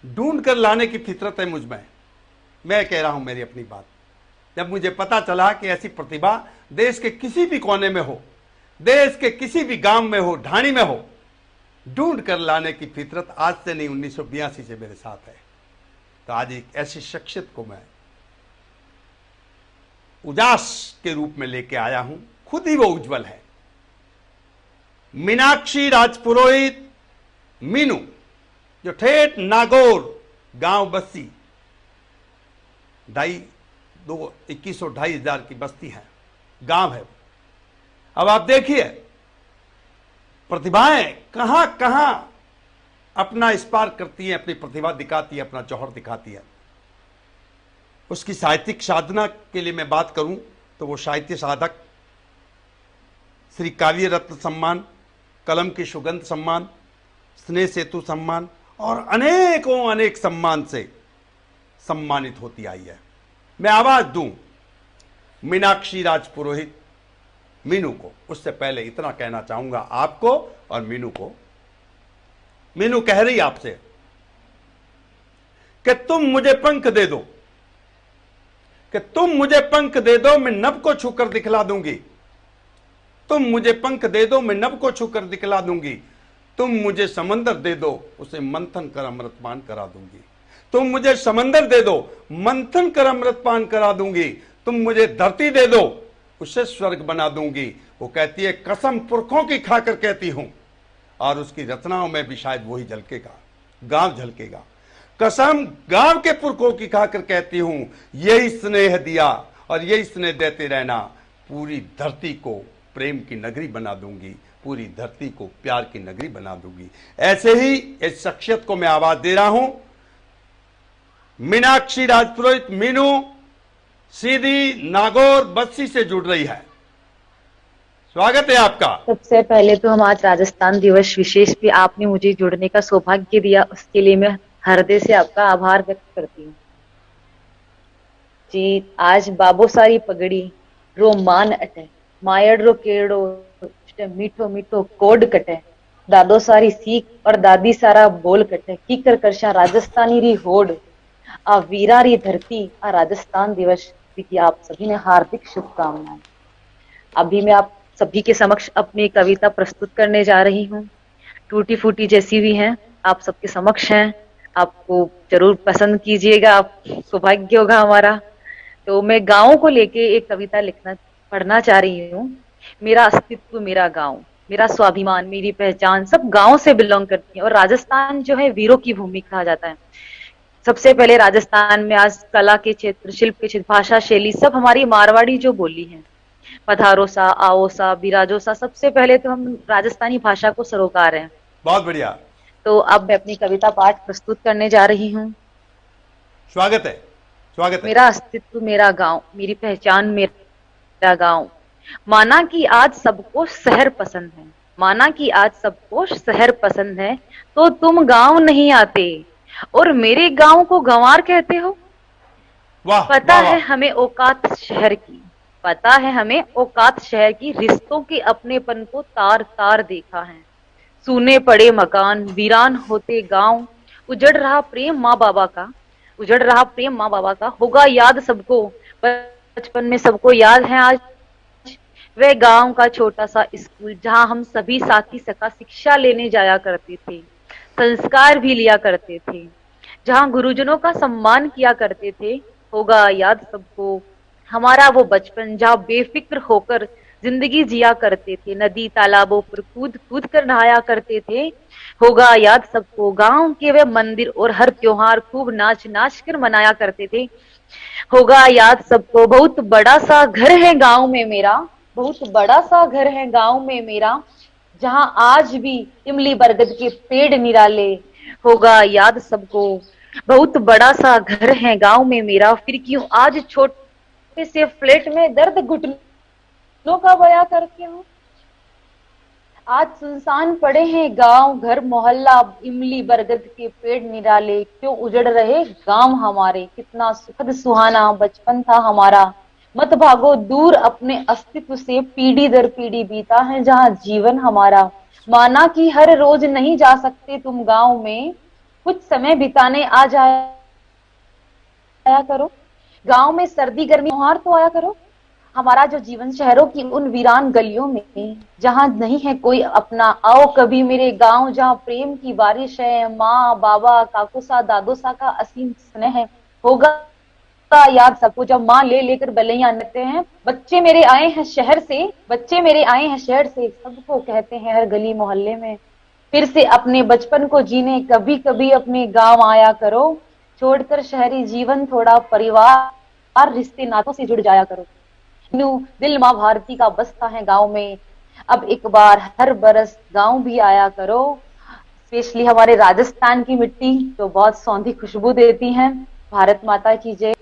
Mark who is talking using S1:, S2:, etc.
S1: ढूंढ कर लाने की फितरत है मुझ में। मैं कह रहा हूं मेरी अपनी बात। जब मुझे पता चला कि ऐसी प्रतिभा देश के किसी भी कोने में हो, देश के किसी भी गांव में हो, ढाणी में हो, ढूंढ कर लाने की फितरत आज से नहीं 1982 से मेरे साथ है। तो आज एक ऐसी शख्सियत को मैं उजास के रूप में लेके आया हूं, खुद ही वो उज्जवल है। मीनाक्षी राजपुरोहित मीनू, जो ठेठ नागौर गांव बस्ती 21,000 की बस्ती है, गांव है। अब आप देखिए प्रतिभाएं कहां कहां अपना स्पार्क करती है, अपनी प्रतिभा दिखाती है, अपना जौहर दिखाती है। उसकी साहित्यिक साधना के लिए मैं बात करूं तो वो साहित्य साधक श्री काव्य रत्न सम्मान, कलम की सुगंध सम्मान, स्नेह सेतु सम्मान और अनेकों अनेक सम्मान से सम्मानित होती आई है। मैं आवाज दूं मीनाक्षी राजपुरोहित मीनू को। उससे पहले इतना कहना चाहूंगा आपको और मीनू को। मीनू कह रही आपसे कि तुम मुझे पंख दे दो, कि तुम मुझे पंख दे दो, मैं नभ को छूकर दिखला दूंगी। तुम मुझे पंख दे दो, मैं नभ को छूकर दिखला दूंगी। तुम मुझे समंदर दे दो, उसे मंथन कर अमृतपान करा दूंगी। तुम मुझे समंदर दे दो, मंथन कर अमृतपान करा दूंगी। तुम मुझे धरती दे दो, उसे स्वर्ग बना दूंगी। वो कहती है कसम पुरखों की खाकर कहती हूं, और उसकी रचनाओं में भी शायद वही झलकेगा, गांव झलकेगा। कसम गांव के पुरखों की खाकर कहती हूं, यही स्नेह दिया और यही स्नेह देते रहना। पूरी धरती को प्रेम की नगरी बना दूंगी, पूरी धरती को प्यार की नगरी बना दूंगी। ऐसे ही इस शख्सियत को मैं आवाज दे रहा हूं। मीनाक्षी राजपुरोहित मीनू सीधी नागौर बस्ती से जुड़ रही है। स्वागत है आपका।
S2: सबसे पहले तो हम आज राजस्थान दिवस विशेष पे आपने मुझे जुड़ने का सौभाग्य दिया, उसके लिए मैं हृदय से आपका आभार व्यक्त करती हूँ जी। आज बाबो सारी पगड़ी रो मान अटे, मायड़ रो केड़ो मीठो मीठो कोड कटे, दादो सारी सीख और दादी सारा बोल कटे, कीकर करशा राजस्थानी री होड़, आ वीरा री धरती, आ राजस्थान दिवस की आप सभी ने हार्दिक शुभकामनाएं। अभी मैं आप सभी के समक्ष अपनी कविता प्रस्तुत करने जा रही हूँ। टूटी फूटी जैसी भी हैं, आप सबके समक्ष हैं, आपको जरूर पसंद कीजिएगा, आप सौभाग्य होगा हमारा। तो मैं गाँव को लेके एक कविता पढ़ना चाह रही हूँ। मेरा अस्तित्व मेरा गाँव, मेरा स्वाभिमान मेरी पहचान सब गाँव से बिलोंग करती है। और राजस्थान जो है वीरों की भूमि कहा जाता है। सबसे पहले राजस्थान में आज कला के क्षेत्र, शिल्प के क्षेत्र, भाषा शैली सब हमारी मारवाड़ी जो बोली है, पधारो सा, आओ सा, बिराजो सा, सबसे पहले तो हम राजस्थानी भाषा को सरोकार हैं।
S1: बहुत बढ़िया।
S2: तो अब मैं अपनी कविता पाठ प्रस्तुत करने जा रही हूँ।
S1: स्वागत है, स्वागत है।
S2: मेरा अस्तित्व मेरा गांव, मेरी पहचान मेरा गांव। माना कि आज सबको शहर पसंद है, माना कि आज सबको शहर पसंद है, तो तुम गांव नहीं आते और मेरे गांव को गंवार कहते हो।
S1: वाह,
S2: पता
S1: वाह,
S2: है हमें औकात शहर की, पता है हमें औकात शहर की, रिश्तों के अपनेपन को तार तार देखा है। सूने पड़े मकान, वीरान होते गांव, उजड़ रहा प्रेम माँ बाबा का, उजड़ रहा प्रेम माँ बाबा का। होगा याद सबको, बचपन में सबको याद है आज वह गांव का छोटा सा स्कूल, जहां हम सभी साथी सखा शिक्षा लेने जाया करते थे, संस्कार भी लिया करते थे, जहां गुरुजनों का सम्मान किया करते थे। होगा याद सबको हमारा वो बचपन, जहाँ बेफिक्र होकर जिंदगी जिया करते थे, नदी तालाबों पर कूद कूद कर नहाया करते थे। होगा याद सबको गांव के वे मंदिर और हर त्योहार खूब नाच नाच कर मनाया करते थे। होगा याद सबको बहुत बड़ा सा घर है गांव में मेरा, बहुत बड़ा सा घर है गांव में मेरा, जहां आज भी इमली बरगद के पेड़ निराले। होगा याद सबको बहुत बड़ा सा घर है गांव में मेरा, फिर क्यों आज छोटे से फ्लैट में दर्द घुटनों का बया करके हूँ। आज सुनसान पड़े हैं गांव घर मोहल्ला, इमली बरगद के पेड़ निराले, क्यों उजड़ रहे गांव हमारे, कितना सुखद सुहाना बचपन था हमारा। मत भागो दूर अपने अस्तित्व से, पीढ़ी दर पीढ़ी बीता है जहां जीवन हमारा। माना कि हर रोज नहीं जा सकते तुम गांव में, कुछ समय बिताने आ जाया करो। गांव में सर्दी गर्मी त्योहार तो आया करो। हमारा जो जीवन शहरों की उन वीरान गलियों में जहां नहीं है कोई अपना, आओ कभी मेरे गांव जहां प्रेम की बारिश है, माँ बाबा काकू सा दादो सा का असीम स्नेह है। होगा याद सबको जब माँ ले लेकर बलैया आते हैं। बच्चे मेरे आए हैं शहर से, बच्चे मेरे आए हैं शहर से, सबको कहते हैं हर गली मोहल्ले में। फिर से अपने बचपन को जीने कभी कभी अपने गांव आया करो। छोड़कर शहरी जीवन थोड़ा परिवार रिश्ते नातों से जुड़ जाया करो। न्यू दिल माँ भारती का बसता है गांव में। अब एक बार हर बरस गांव भी आया करो। स्पेशली हमारे राजस्थान की मिट्टी जो बहुत सौंधी खुशबू देती है। भारत माता की जय।